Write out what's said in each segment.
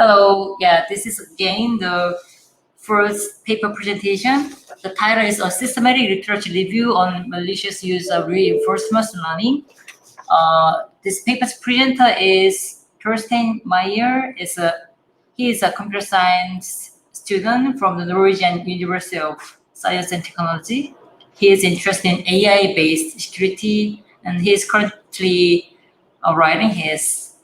Hello, yeah, this is again the first paper presentation. The title is a systematic literature review on malicious use of reinforcement learning. This paper's presenter is Torstein Meyer. He is a computer science student from the Norwegian University of Science and Technology. He is interested in AI-based security, and he is currently writing his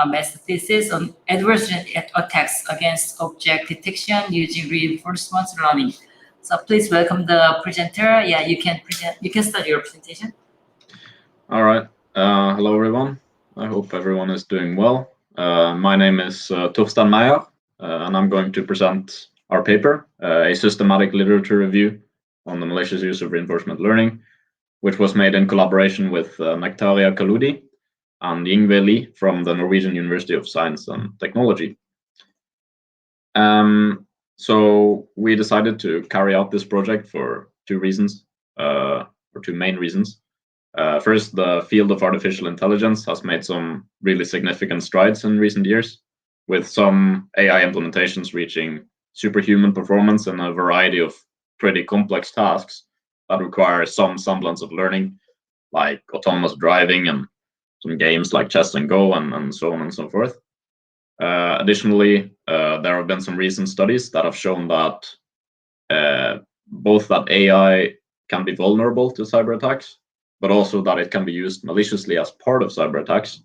master thesis on adverse attacks against object detection using reinforcement learning. So please welcome the presenter. Yeah, you can present. You can start your presentation. All right. Hello, everyone. I hope everyone is doing well. My name is Torstein Meyer, and I'm going to present our paper, a systematic literature review on the malicious use of reinforcement learning, which was made in collaboration with Nektaria Kaloudi and Yngve Lie from the Norwegian University of Science and Technology. So we decided to carry out this project for two reasons, or two main reasons. First, the field of artificial intelligence has made some really significant strides in recent years, with some AI implementations reaching superhuman performance in a variety of pretty complex tasks that require some semblance of learning, like autonomous driving and some games like chess and go and so on and so forth. Additionally, there have been some recent studies that have shown that both that AI can be vulnerable to cyber attacks, but also that it can be used maliciously as part of cyber attacks,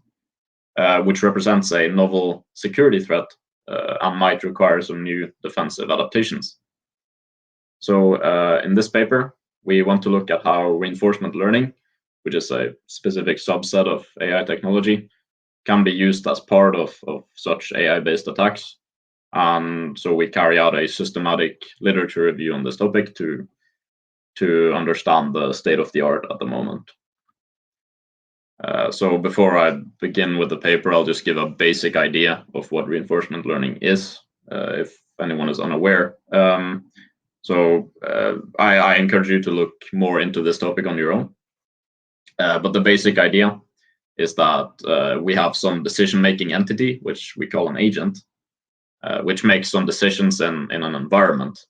which represents a novel security threat and might require some new defensive adaptations. So in this paper, we want to look at how reinforcement learning, which is a specific subset of AI technology, can be used as part of such AI-based attacks. And so we carry out a systematic literature review on this topic to understand the state of the art at the moment. So before I begin with the paper, I'll just give a basic idea of what reinforcement learning is, if anyone is unaware. I encourage you to look more into this topic on your own. But the basic idea is that we have some decision-making entity, which we call an agent, which makes some decisions in an environment.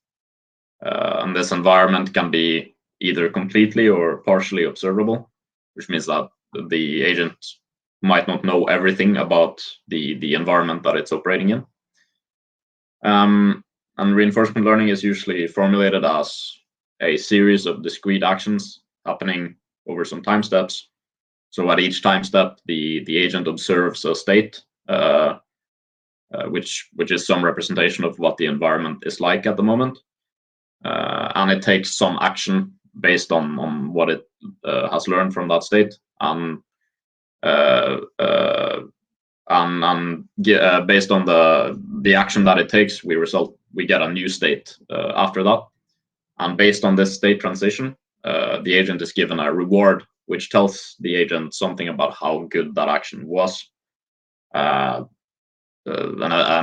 And this environment can be either completely or partially observable, which means that the agent might not know everything about the environment that it's operating in. And reinforcement learning is usually formulated as a series of discrete actions happening over some time steps. So at each time step, the agent observes a state, which is some representation of what the environment is like at the moment. And it takes some action based on what it has learned from that state, and based on the action that it takes, we get a new state after that. And based on this state transition, the agent is given a reward, which tells the agent something about how good that action was. And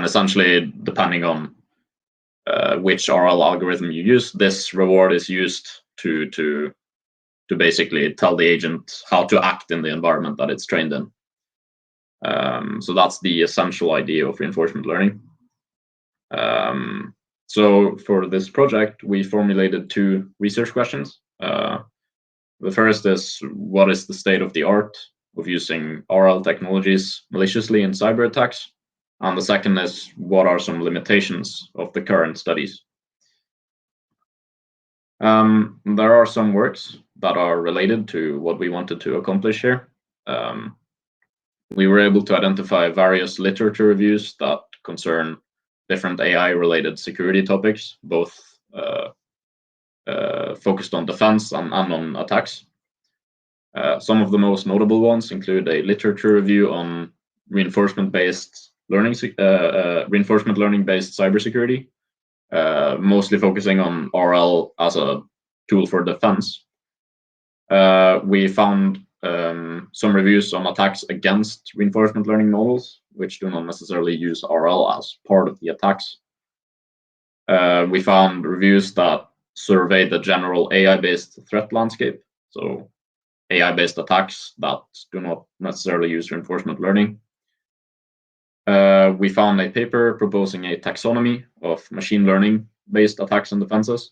essentially, depending on which RL algorithm you use, this reward is used to basically tell the agent how to act in the environment that it's trained in. So that's the essential idea of reinforcement learning. So for this project, we formulated two research questions. The first is, what is the state of the art of using RL technologies maliciously in cyber attacks? And the second is, what are some limitations of the current studies? There are some works that are related to what we wanted to accomplish here. We were able to identify various literature reviews that concern different AI-related security topics, both focused on defense and on attacks. Some of the most notable ones include a literature review on reinforcement-based learning-based cybersecurity, mostly focusing on RL as a tool for defense. We found some reviews on attacks against reinforcement learning models, which do not necessarily use RL as part of the attacks. We found reviews that survey the general AI-based threat landscape, so AI-based attacks that do not necessarily use reinforcement learning. we found a paper proposing a taxonomy of machine learning-based attacks and defenses.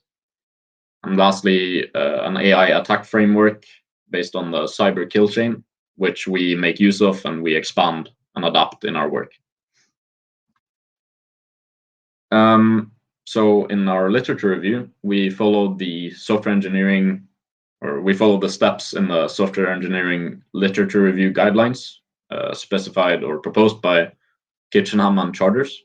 And lastly, an AI attack framework based on the cyber kill chain, which we make use of and we expand and adapt in our work. So in our literature review, we followed the software engineering, or we followed the steps in the software engineering literature review guidelines specified or proposed by Kitchenham and Charters.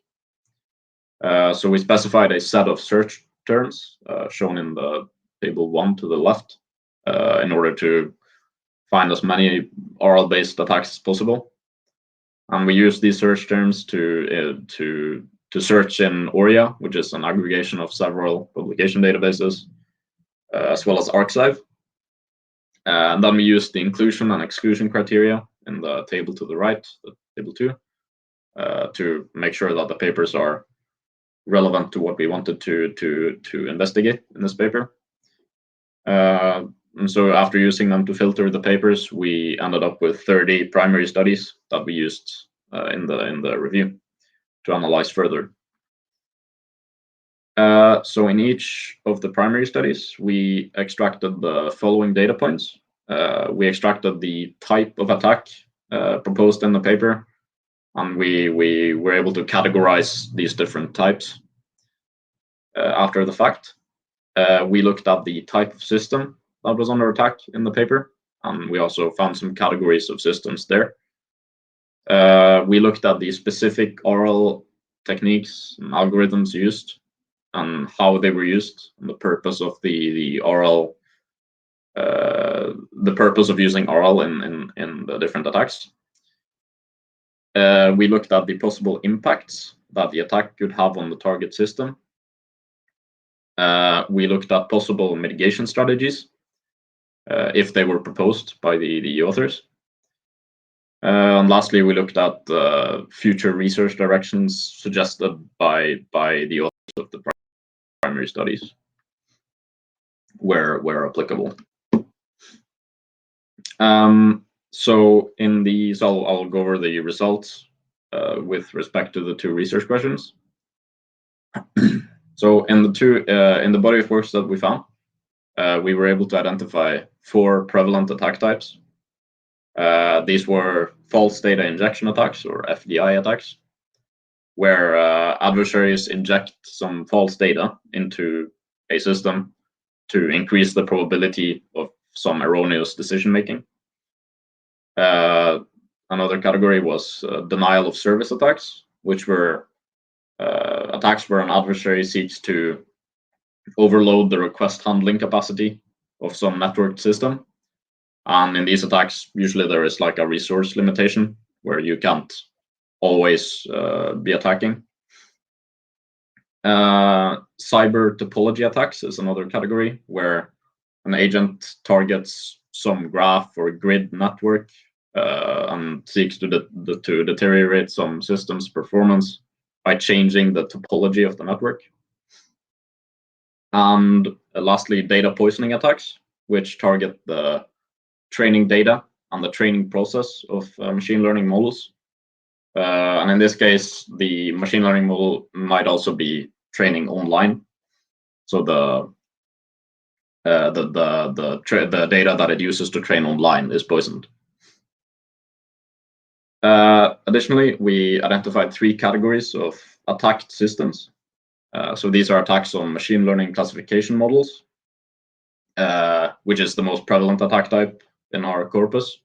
So we specified a set of search terms shown in the table 1 to the left in order to find as many RL-based attacks as possible. And we use these search terms to search in Oria, which is an aggregation of several publication databases, as well as arXiv. And then we use the inclusion and exclusion criteria in the table to the right, the table 2, to make sure that the papers are relevant to what we wanted to investigate in this paper. And so after using them to filter the papers, we ended up with 30 primary studies that we used in the review to analyze further. So in each of the primary studies, we extracted the following data points. We extracted the type of attack proposed in the paper, and we were able to categorize these different types. After the fact, we looked at the type of system that was under attack in the paper, and we also found some categories of systems there. We looked at the specific RL techniques and algorithms used and how they were used, and the purpose of the RL, the purpose of using RL in the different attacks. We looked at the possible impacts that the attack could have on the target system. We looked at possible mitigation strategies if they were proposed by the authors. And lastly, we looked at future research directions suggested by the authors of the primary studies, where applicable. So in these, I'll go over the results with respect to the 2 research questions. So in the body of works that we found, we were able to identify 4 prevalent attack types. These were false data injection attacks, or FDI attacks, where adversaries inject some false data into a system to increase the probability of some erroneous decision making. Another category was denial of service attacks, which were attacks where an adversary seeks to overload the request handling capacity of some networked system. And in these attacks, usually there is like a resource limitation where you can't always be attacking. Cyber topology attacks is another category where an agent targets some graph or grid network and seeks to deteriorate some system's performance by changing the topology of the network. And lastly, data poisoning attacks, which target the training data and the training process of machine learning models. And in this case, the machine learning model might also be training online. So the data that it uses to train online is poisoned. Additionally, we identified 3 categories of attacked systems. So these are attacks on machine learning classification models, which is the most prevalent attack type in our corpus.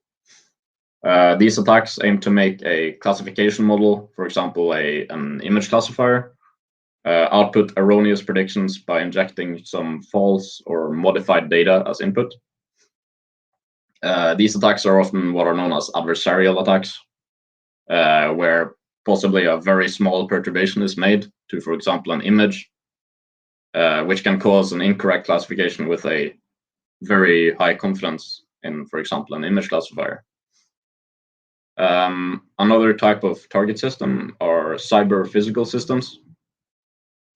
These attacks aim to make a classification model, for example, an image classifier, output erroneous predictions by injecting some false or modified data as input. These attacks are often what are known as adversarial attacks, where possibly a very small perturbation is made to, for example, an image, which can cause an incorrect classification with a very high confidence in, for example, an image classifier. Another type of target system are cyber physical systems.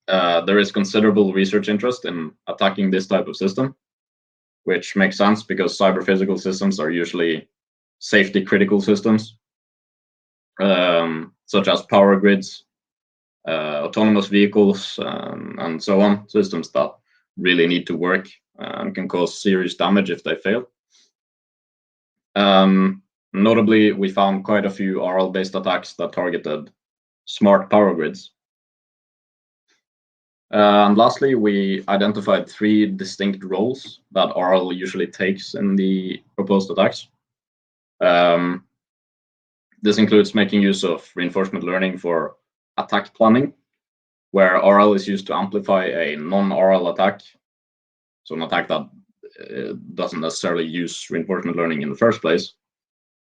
There is considerable research interest in attacking this type of system, which makes sense because cyber physical systems are usually safety critical systems. such as power grids, autonomous vehicles, and so on, systems that really need to work and can cause serious damage if they fail. Notably, we found quite a few RL-based attacks that targeted smart power grids. And lastly, we identified 3 distinct roles that RL usually takes in the proposed attacks. This includes making use of reinforcement learning for attack planning, where RL is used to amplify a non-RL attack, so an attack that doesn't necessarily use reinforcement learning in the first place,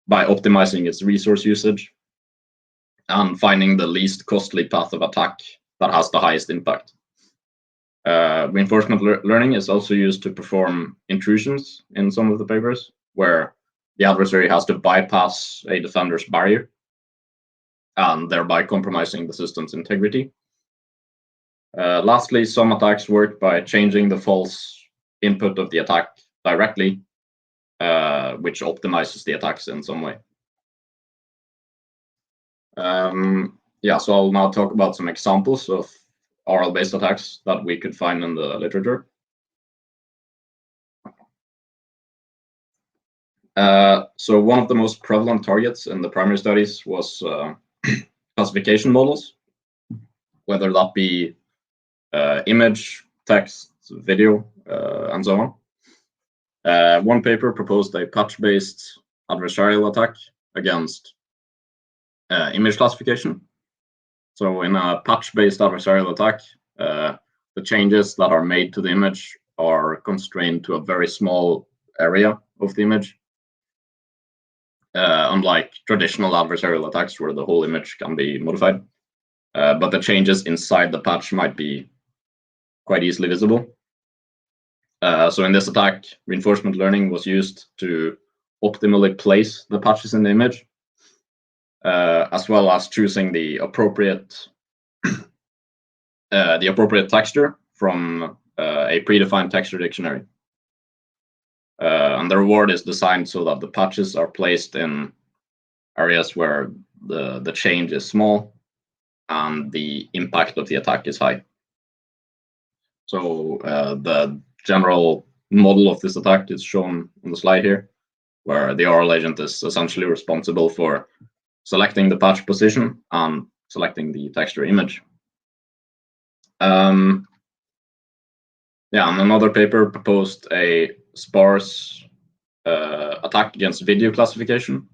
by optimizing its resource usage and finding the least costly path of attack that has the highest impact. Reinforcement learning is also used to perform intrusions in some of the papers, where the adversary has to bypass a defender's barrier and thereby compromising the system's integrity. Lastly, some attacks work by changing the false input of the attack directly, which optimizes the attacks in some way. So I'll now talk about some examples of RL-based attacks that we could find in the literature. So one of the most prevalent targets in the primary studies was classification models, whether that be image, text, video, and so on. One paper proposed a patch-based adversarial attack against image classification. So in a patch-based adversarial attack, the changes that are made to the image are constrained to a very small area of the image, unlike traditional adversarial attacks where the whole image can be modified. But the changes inside the patch might be quite easily visible. So in this attack, reinforcement learning was used to optimally place the patches in the image, as well as choosing the appropriate texture from a predefined texture dictionary. And the reward is designed so that the patches are placed in areas where the change is small and the impact of the attack is high. So the general model of this attack is shown on the slide here, where the RL agent is essentially responsible for selecting the patch position and selecting the texture image. And another paper proposed a sparse attack against video classification.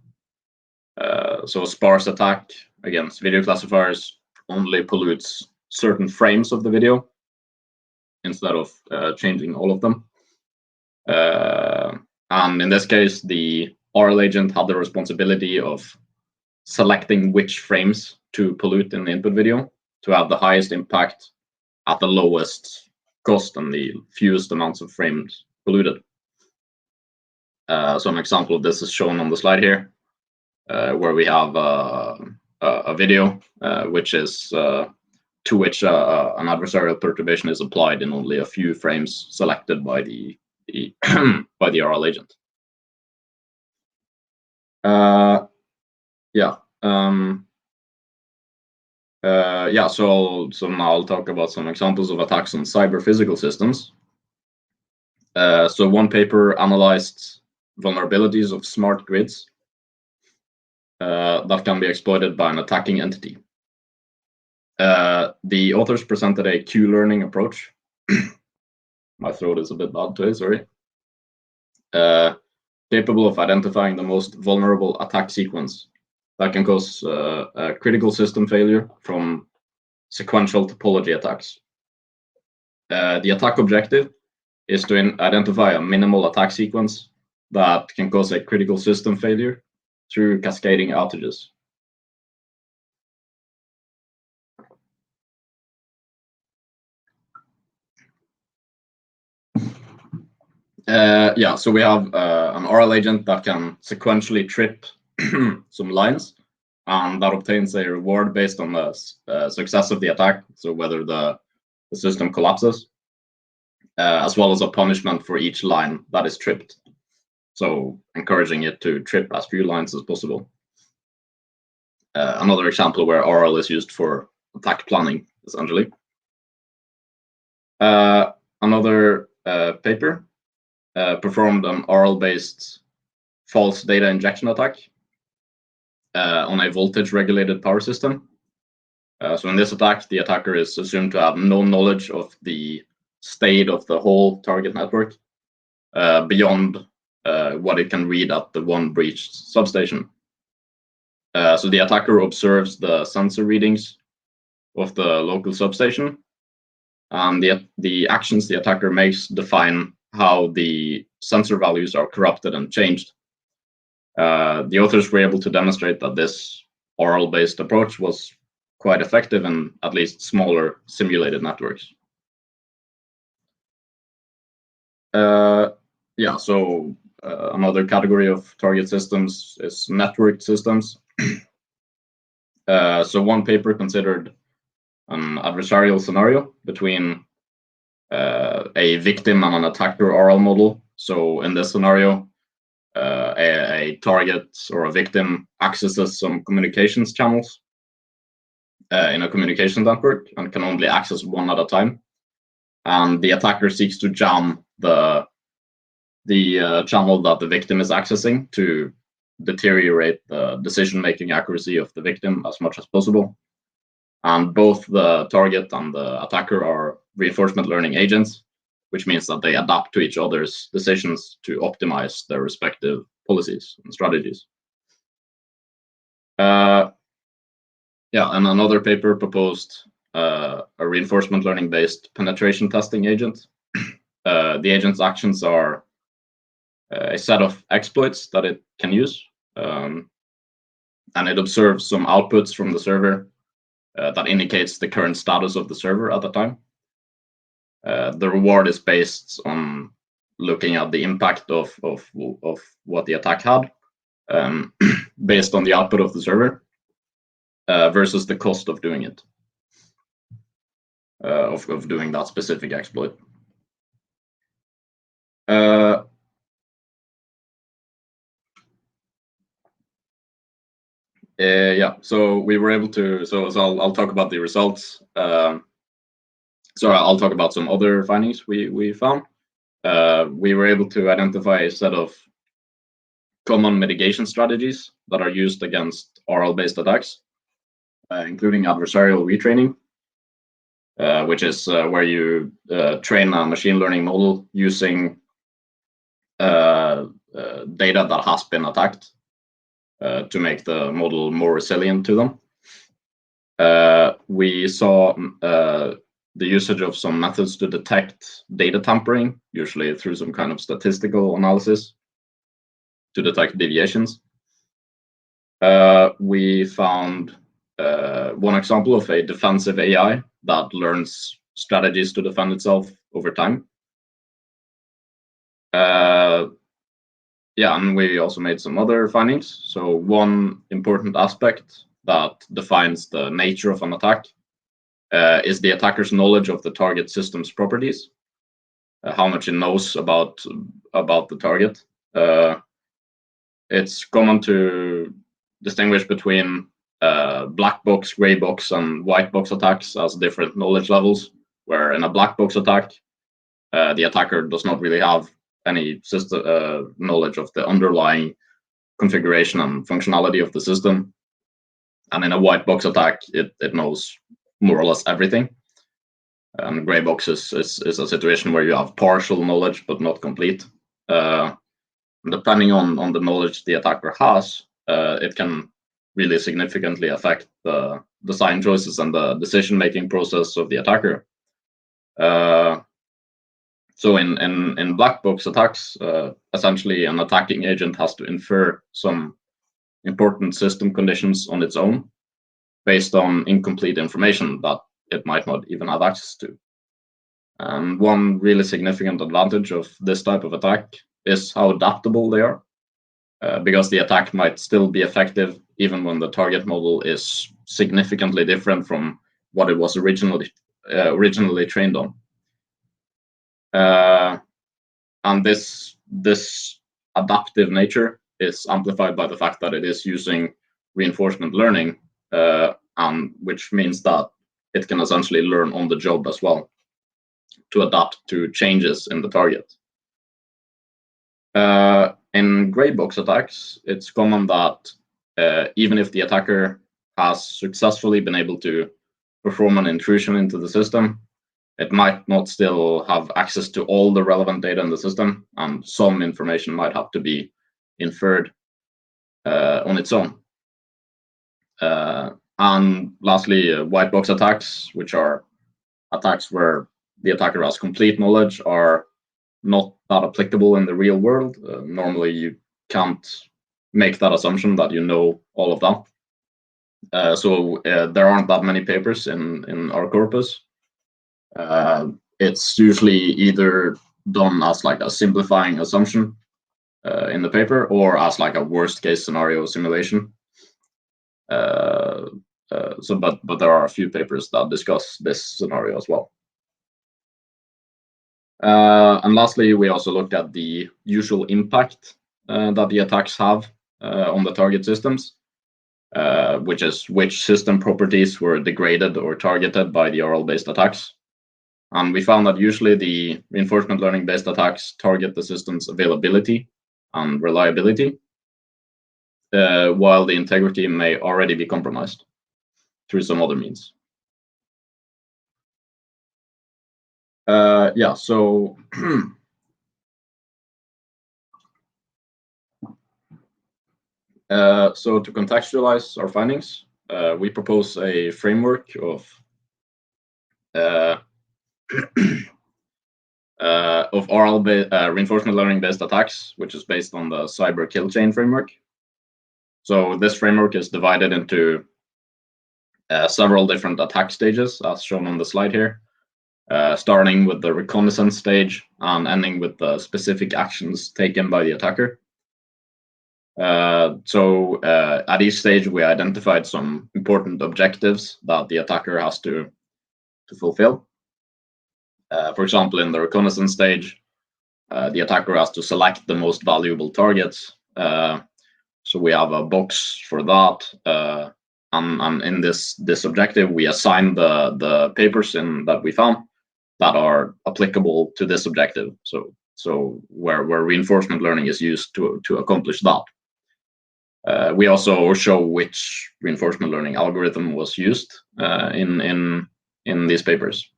So a sparse attack against video classifiers only pollutes certain frames of the video instead of changing all of them. And in this case, the RL agent had the responsibility of selecting which frames to pollute in the input video to have the highest impact at the lowest cost and the fewest amounts of frames polluted. So an example of this is shown on the slide here, where we have a video which is to which an adversarial perturbation is applied in only a few frames selected by the by the RL agent. So now I'll talk about some examples of attacks on cyber physical systems. So one paper analyzed vulnerabilities of smart grids that can be exploited by an attacking entity. The authors presented a Q-learning approach. My throat is a bit bad today, sorry. Capable of identifying the most vulnerable attack sequence that can cause a critical system failure from sequential topology attacks. The attack objective is to identify a minimal attack sequence that can cause a critical system failure through cascading outages. So we have an RL agent that can sequentially trip some lines, and that obtains a reward based on the success of the attack, so whether the system collapses, as well as a punishment for each line that is tripped, so encouraging it to trip as few lines as possible. another example where RL is used for attack planning, essentially. Another paper performed an RL-based false data injection attack on a voltage-regulated power system. So in this attack, the attacker is assumed to have no knowledge of the state of the whole target network beyond what it can read at the one breached substation. So the attacker observes the sensor readings of the local substation, and the actions the attacker makes define how the sensor values are corrupted and changed. The authors were able to demonstrate that this RL-based approach was quite effective in at least smaller simulated networks. Yeah, so another category of target systems is networked systems. So one paper considered an adversarial scenario between a victim and an attacker RL model. So in this scenario, a target or a victim accesses some communications channels in a communication network and can only access one at a time. And the attacker seeks to jam the channel that the victim is accessing to deteriorate the decision-making accuracy of the victim as much as possible. And both the target and the attacker are reinforcement learning agents, which means that they adapt to each other's decisions to optimize their respective policies and strategies. Yeah, and another paper proposed a reinforcement learning-based penetration testing agent. The agent's actions are a set of exploits that it can use, and it observes some outputs from the server that indicates the current status of the server at the time. The reward is based on looking at the impact of what the attack had based on the output of the server versus the cost of doing it, of doing that specific exploit. Yeah, so we were able to. So I'll talk about the results. So I'll talk about some other findings we found. We were able to identify a set of common mitigation strategies that are used against RL-based attacks, including adversarial retraining, which is where you train a machine learning model using data that has been attacked to make the model more resilient to them. We saw the usage of some methods to detect data tampering, usually through some kind of statistical analysis to detect deviations. We found one example of a defensive AI that learns strategies to defend itself over time. Yeah, and we also made some other findings. So one important aspect that defines the nature of an attack is the attacker's knowledge of the target system's properties, how much it knows about the target. It's common to distinguish between black box, gray box, and white box attacks as different knowledge levels, where in a black box attack, the attacker does not really have any system knowledge of the underlying configuration and functionality of the system. And in a white box attack, it knows more or less everything. And gray box is a situation where you have partial knowledge but not complete. Depending on the knowledge the attacker has, it can really significantly affect the design choices and the decision-making process of the attacker. So in black box attacks, essentially an attacking agent has to infer some important system conditions on its own based on incomplete information that it might not even have access to. And one really significant advantage of this type of attack is how adaptable they are, because the attack might still be effective even when the target model is significantly different from what it was originally trained on. And this adaptive nature is amplified by the fact that it is using reinforcement learning and which means that it can essentially learn on the job as well to adapt to changes in the target. In gray box attacks, it's common that even if the attacker has successfully been able to perform an intrusion into the system, it might not still have access to all the relevant data in the system, and some information might have to be inferred on its own. And lastly, white box attacks, which are attacks where the attacker has complete knowledge, are not that applicable in the real world. Normally, you can't make that assumption that you know all of that. So there aren't that many papers in our corpus. It's usually either done as like a simplifying assumption in the paper, or as like a worst case scenario simulation. But there are a few papers that discuss this scenario as well. And lastly, we also looked at the usual impact that the attacks have on the target systems, which is which system properties were degraded or targeted by the RL-based attacks. And we found that usually the reinforcement learning-based attacks target the system's availability and reliability, while the integrity may already be compromised through some other means. Yeah, so so to contextualize our findings, we propose a framework of RL reinforcement learning-based attacks, which is based on the cyber kill chain framework. So this framework is divided into several different attack stages, as shown on the slide here, starting with the reconnaissance stage and ending with the specific actions taken by the attacker. So at each stage, we identified some important objectives that the attacker has to fulfill. For example, in the reconnaissance stage, the attacker has to select the most valuable targets. So we have a box for that. And in this objective, we assign the papers that we found that are applicable to this objective. So where reinforcement learning is used to accomplish that. We also show which reinforcement learning algorithm was used in these papers.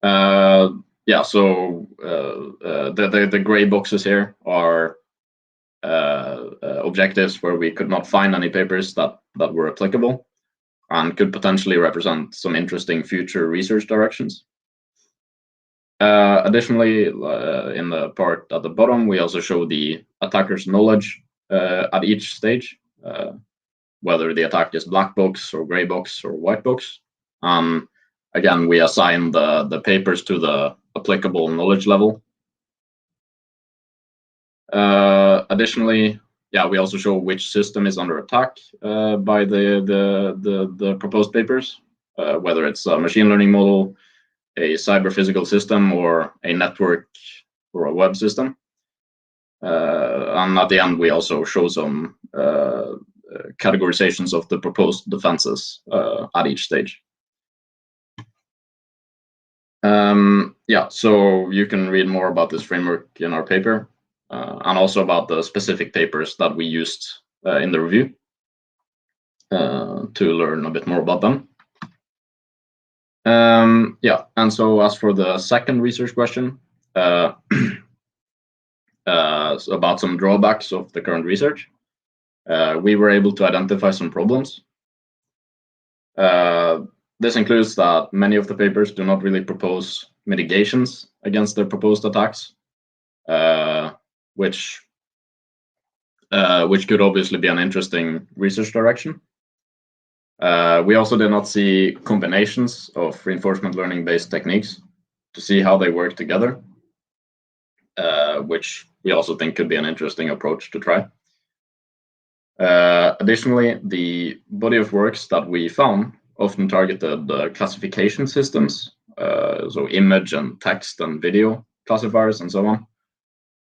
Yeah, so the gray boxes here are objectives where we could not find any papers that were applicable and could potentially represent some interesting future research directions. Additionally, in the part at the bottom, we also show the attacker's knowledge at each stage, whether the attack is black box or gray box or white box. Again, we assign the papers to the applicable knowledge level. Additionally, yeah, we also show which system is under attack by the proposed papers, whether it's a machine learning model, a cyber physical system, or a network or a web system. And at the end, we also show some categorizations of the proposed defenses at each stage. Yeah, so you can read more about this framework in our paper, and also about the specific papers that we used in the review to learn a bit more about them. Yeah, and so as for the second research question, so about some drawbacks of the current research, we were able to identify some problems. This includes that many of the papers do not really propose mitigations against their proposed attacks, which could obviously be an interesting research direction. We also did not see combinations of reinforcement learning-based techniques to see how they work together, which we also think could be an interesting approach to try. Additionally, the body of works that we found often targeted classification systems, so image and text and video classifiers and so on,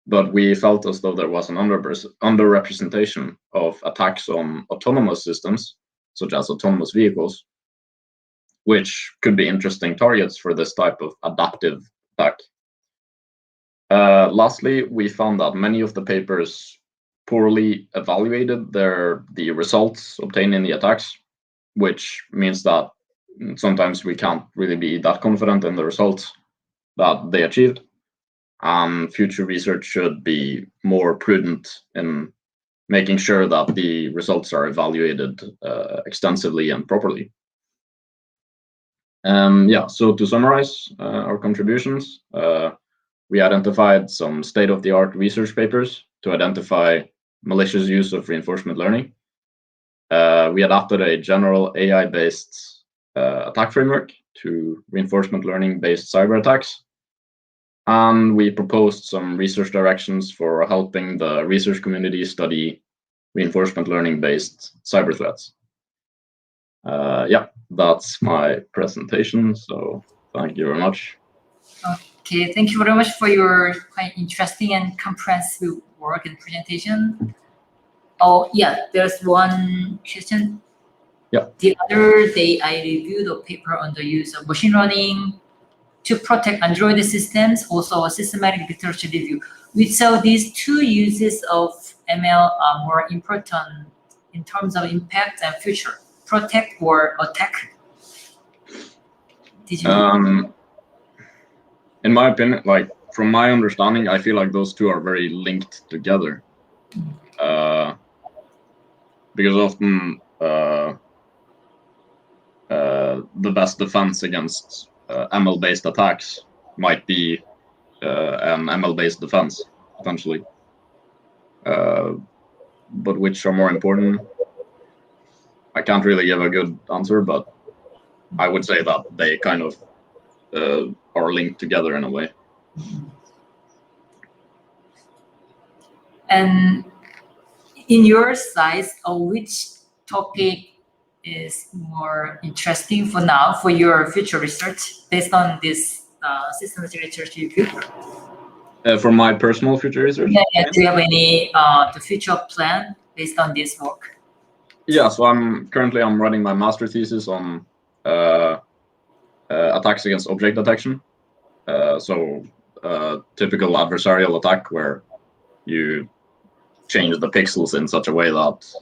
but we felt as though there was an underrepresentation of attacks on autonomous systems, such as autonomous vehicles, which could be interesting targets for this type of adaptive attack. Lastly, we found that many of the papers poorly evaluated the results obtained in the attacks, which means that sometimes we can't really be that confident in the results that they achieved. And future research should be more prudent in making sure that the results are evaluated extensively and properly. Yeah, so to summarize our contributions, we identified some state-of-the-art research papers to identify malicious use of reinforcement learning. We adapted a general AI-based attack framework to reinforcement learning-based cyber attacks. And we proposed some research directions for helping the research community study reinforcement learning-based cyber threats. Yeah, that's my presentation. So thank you very much. Okay, thank you very much for your quite interesting and comprehensive work and presentation. Oh, yeah, there's one question. Yeah. The other day, I reviewed a paper on the use of machine learning to protect Android systems, also a systematic literature review. We saw these two uses of ML are more important in terms of impact and future, protect or attack. Did you? In my opinion, like from my understanding, I feel like those two are very linked together. Because often the best defense against ML-based attacks might be an ML-based defense, potentially. But which are more important? I can't really give a good answer, but I would say that they kind of are linked together in a way. And in your size, which topic is more interesting for now for your future research based on this systematic research review? For my personal future research? Yeah, do you have any the future plan based on this work? Yeah, so I'm writing my master thesis on attacks against object detection. So typical adversarial attack where you change the pixels in such a way that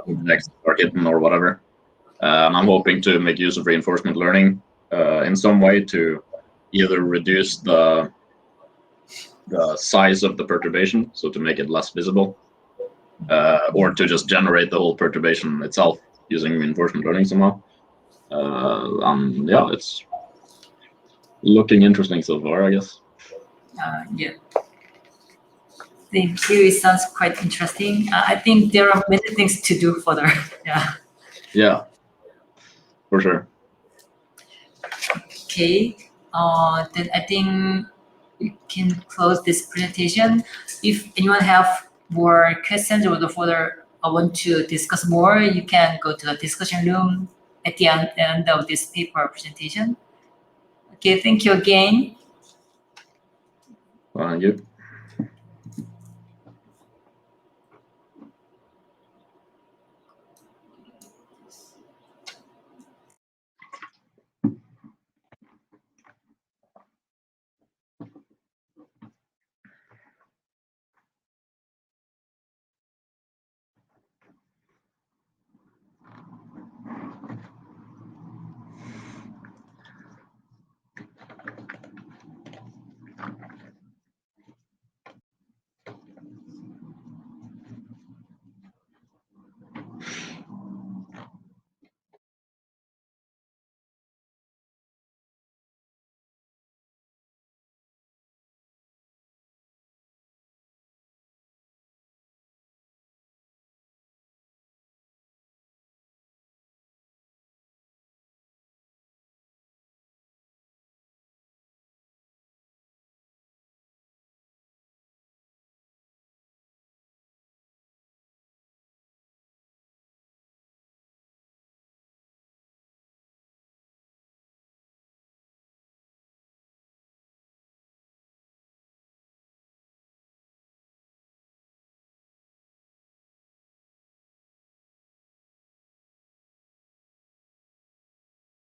objects are hidden or whatever. And I'm hoping to make use of reinforcement learning in some way to either reduce the size of the perturbation, so to make it less visible, or to just generate the whole perturbation itself using reinforcement learning somehow. Yeah, it's looking interesting so far, I guess. Yeah. The series sounds quite interesting. I think there are many things to do further. Yeah. Yeah, for sure. Okay. Then I think we can close this presentation. If anyone have more questions or the further want to discuss more, you can go to the discussion room at the end of this paper presentation. Okay, thank you again. Thank you.